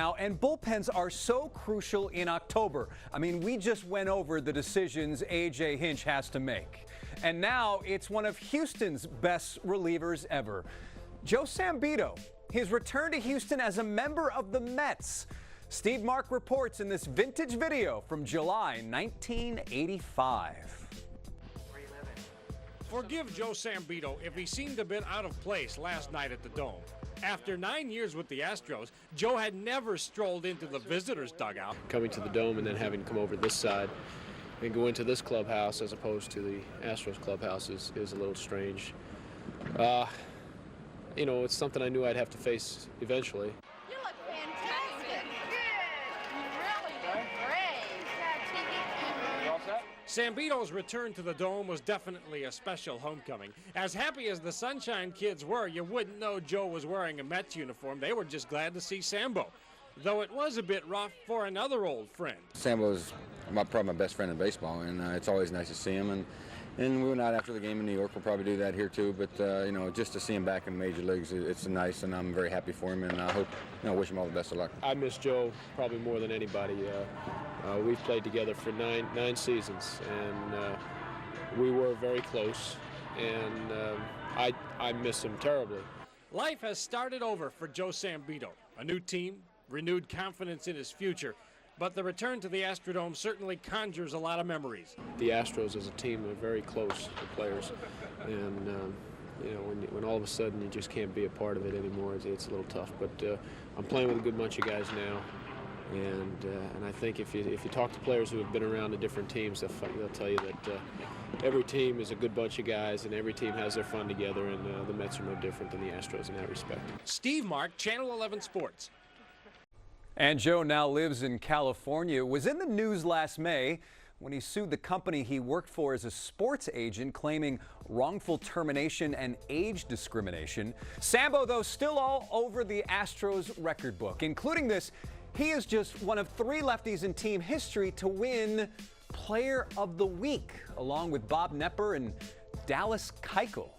Now, and bullpens are so crucial in October. I mean, we just went over the decisions A.J. Hinch has to make. And now it's one of Houston's best relievers ever. Joe Sambito, his return to Houston as a member of the Mets. Steve Mark reports in this vintage video from July 1985. Forgive Joe Sambito if he seemed a bit out of place last night at the Dome. After 9 years with the Astros, Joe had never strolled into the visitors' dugout. Coming to the Dome and then having to come over this side and go into this clubhouse as opposed to the Astros clubhouse is a little strange. You know, it's something I knew I'd have to face eventually. You look fantastic. Good. You really look great. You all set? Sambito's return to the Dome was definitely a special homecoming. As happy as the Sunshine Kids were, you wouldn't know Joe was wearing a Mets uniform. They were just glad to see Sambo. Though it was a bit rough for another old friend. Sambo's probably my best friend in baseball, and it's always nice to see him. And we went out after the game in New York. We'll probably do that here too. But you know, just to see him back in the major leagues, it's nice, and I'm very happy for him. And I hope, wish him all the best of luck. I miss Joe probably more than anybody. We've played together for nine seasons, and we were very close. And I miss him terribly. Life has started over for Joe Sambito. A new team, renewed confidence in his future. But the return to the Astrodome certainly conjures a lot of memories. The Astros as a team are very close to players, and you know, when all of a sudden you just can't be a part of it anymore, it's a little tough. But I'm playing with a good bunch of guys now, and I think if you talk to players who have been around the different teams, they'll tell you that every team is a good bunch of guys, and every team has their fun together, and the Mets are no different than the Astros in that respect. Steve Mark, Channel 11 Sports. And Joe now lives in California. Was in the news last May when he sued the company he worked for as a sports agent, claiming wrongful termination and age discrimination. Sambo, though, still all over the Astros record book, including this. He is just one of 3 lefties in team history to win Player of the Week, along with Bob Knepper and Dallas Keuchel.